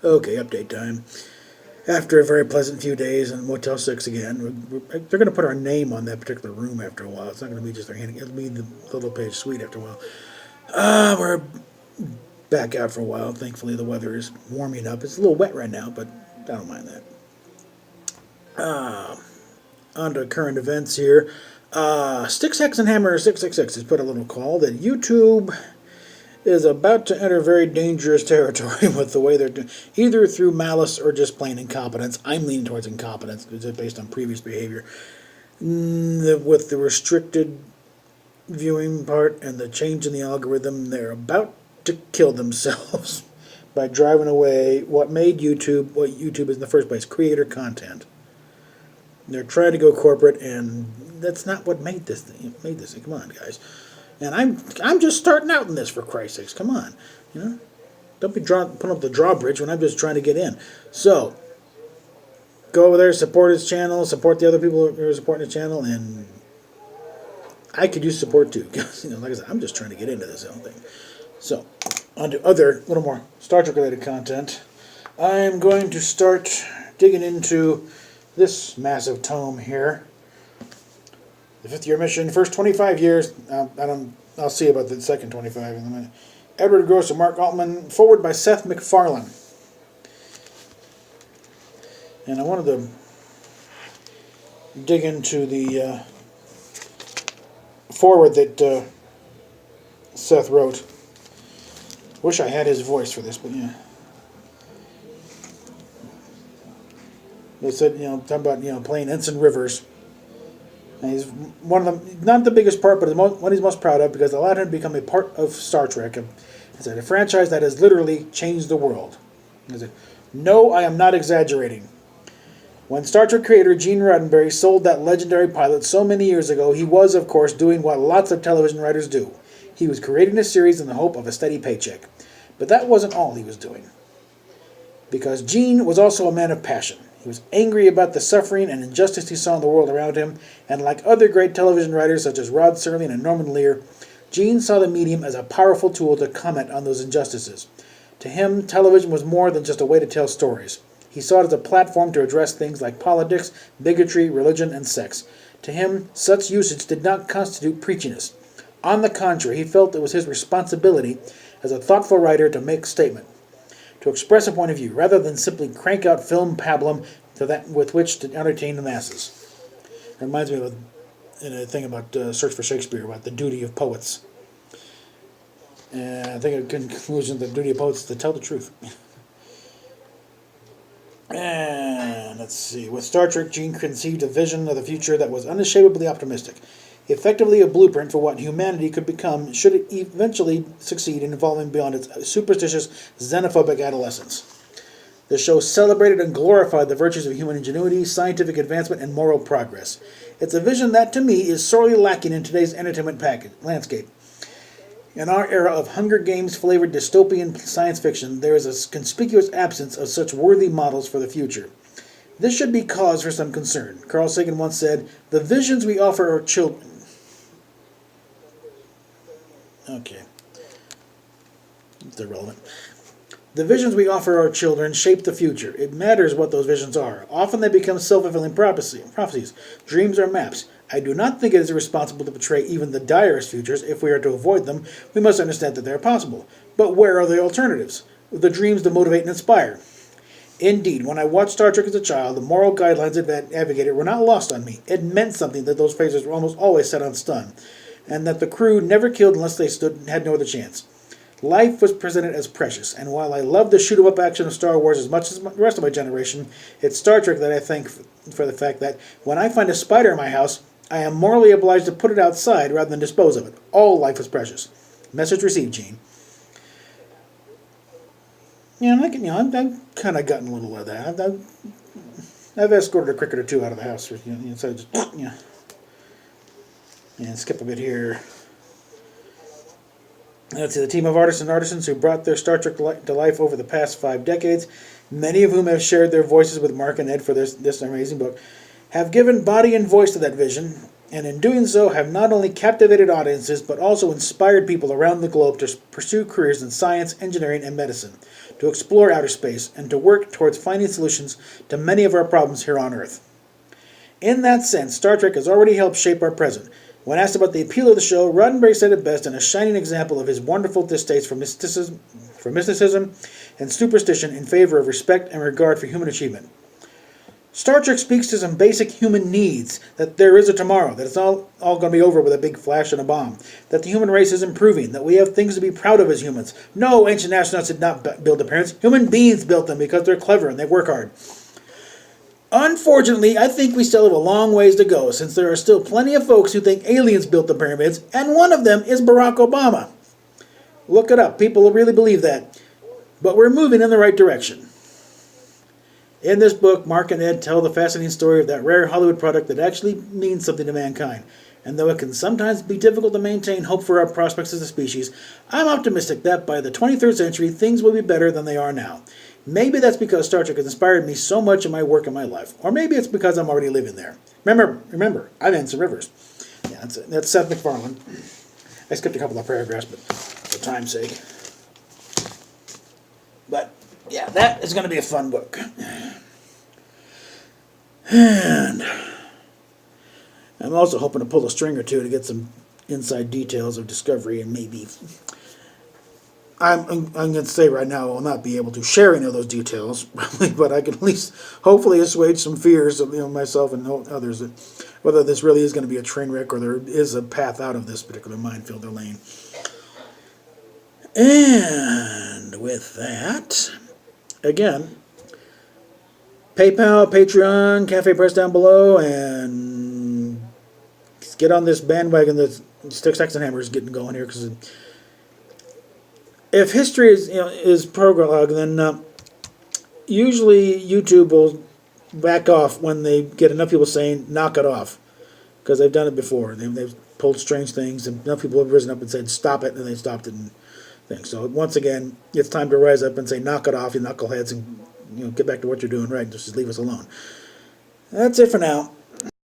Okay, update time. After a very pleasant few days in Motel 6 again, they're going to put our name on that particular room after a while. It's not going to be just their handing, it'll be the little page suite after a while. We're back out for a while. Thankfully, the weather is warming up. It's a little wet right now, but I don't mind that. On to current events here. Sticks, Hex, and Hammer 666 has put a little call that YouTube is about to enter very dangerous territory with the way they're doing, either through malice or just plain incompetence. I'm leaning towards incompetence based on previous behavior. With the restricted viewing part and the change in the algorithm, they're about to kill themselves by driving away what made YouTube what YouTube is in the first place, creator content. They're trying to go corporate, and that's not what made this thing. Come on, guys. And I'm just starting out in this, for Christ's sakes. Come on, don't be putting up the drawbridge when I'm just trying to get in. So go over there, support his channel, support the other people who are supporting the channel, and I could use support too. Like I said, I'm just trying to get into this whole thing. So on to other little more Star Trek related content. I'm going to start digging into this massive tome here. The 5th year mission, first 25 years. I'll see about the second 25 in a minute. Edward Gross and Mark Altman, forward by Seth MacFarlane. And I wanted to dig into the forward that Seth wrote. Wish I had his voice for this, but yeah. They said, talking about, playing Ensign Rivers. And he's one of them, not the biggest part, but what he's most proud of, because it allowed him to become a part of Star Trek. It's a franchise that has literally changed the world. He said, no, I am not exaggerating. When Star Trek creator Gene Roddenberry sold that legendary pilot so many years ago, he was, of course, doing what lots of television writers do. He was creating a series in the hope of a steady paycheck. But that wasn't all he was doing. Because Gene was also a man of passion. He was angry about the suffering and injustice he saw in the world around him, and like other great television writers such as Rod Serling and Norman Lear, Gene saw the medium as a powerful tool to comment on those injustices. To him, television was more than just a way to tell stories. He saw it as a platform to address things like politics, bigotry, religion, and sex. To him, such usage did not constitute preachiness. On the contrary, he felt it was his responsibility as a thoughtful writer to make a statement, to express a point of view, rather than simply crank out film pablum with which to entertain the masses. It reminds me of a thing about Search for Shakespeare, about the duty of poets. And I think a conclusion, the duty of poets is to tell the truth. And let's see. With Star Trek, Gene conceived a vision of the future that was unashamedly optimistic, effectively a blueprint for what humanity could become should it eventually succeed in evolving beyond its superstitious, xenophobic adolescence. The show celebrated and glorified the virtues of human ingenuity, scientific advancement, and moral progress. It's a vision that, to me, is sorely lacking in today's entertainment landscape. In our era of Hunger Games-flavored dystopian science fiction, there is a conspicuous absence of such worthy models for the future. This should be cause for some concern. Carl Sagan once said, "The visions we offer our children..." Okay. It's irrelevant. The visions we offer our children shape the future. It matters what those visions are. Often they become self-fulfilling prophecies, dreams or maps. I do not think it is irresponsible to portray even the direst futures. If we are to avoid them, we must understand that they are possible. But where are the alternatives? The dreams to motivate and inspire. Indeed, when I watched Star Trek as a child, the moral guidelines it advocated were not lost on me. It meant something that those phrases were almost always set on stun, and that the crew never killed unless they had no other chance. Life was presented as precious, and while I love the shoot-'em-up action of Star Wars as much as the rest of my generation, it's Star Trek that I thank for the fact that when I find a spider in my house, I am morally obliged to put it outside rather than dispose of it. All life is precious. Message received, Gene. Yeah, I've kind of gotten a little of that. I've escorted a cricket or two out of the house, so just and skip a bit here. Let's see, the team of artists and artisans who brought their Star Trek to life over the past 5 decades, many of whom have shared their voices with Mark and Ed for this amazing book, have given body and voice to that vision, and in doing so have not only captivated audiences, but also inspired people around the globe to pursue careers in science, engineering, and medicine, to explore outer space, and to work towards finding solutions to many of our problems here on Earth. In that sense, Star Trek has already helped shape our present. When asked about the appeal of the show, Roddenberry said it best in a shining example of his wonderful distaste for mysticism and superstition in favor of respect and regard for human achievement. Star Trek speaks to some basic human needs, that there is a tomorrow, that it's all going to be over with a big flash and a bomb, that the human race is improving, that we have things to be proud of as humans. No, ancient astronauts did not build the pyramids. Human beings built them because they're clever and they work hard. Unfortunately, I think we still have a long ways to go, since there are still plenty of folks who think aliens built the pyramids, and one of them is Barack Obama. Look it up. People really believe that. But we're moving in the right direction. In this book, Mark and Ed tell the fascinating story of that rare Hollywood product that actually means something to mankind. And though it can sometimes be difficult to maintain hope for our prospects as a species, I'm optimistic that by the 23rd century, things will be better than they are now. Maybe that's because Star Trek has inspired me so much in my work and my life. Or maybe it's because I'm already living there. Remember, I'm Ensign Rivers. Yeah, that's Seth MacFarlane. I skipped a couple of paragraphs, but for time's sake. But, yeah, that is going to be a fun book. And I'm also hoping to pull a string or two to get some inside details of Discovery, and maybe I'm going to say right now I will not be able to share any of those details, but I can at least hopefully assuage some fears of myself and others that whether this really is going to be a train wreck or there is a path out of this particular minefield or lane. And with that, again, PayPal, Patreon, Cafe Press down below, and get on this bandwagon that Sticks, Axe, and Hammer is getting going here, because if history is prologue, then usually YouTube will back off when they get enough people saying knock it off, because they've done it before. They've pulled strange things, and enough people have risen up and said stop it, and they stopped it and things. So once again, it's time to rise up and say knock it off, you knuckleheads, and get back to what you're doing right. Just leave us alone. That's it for now.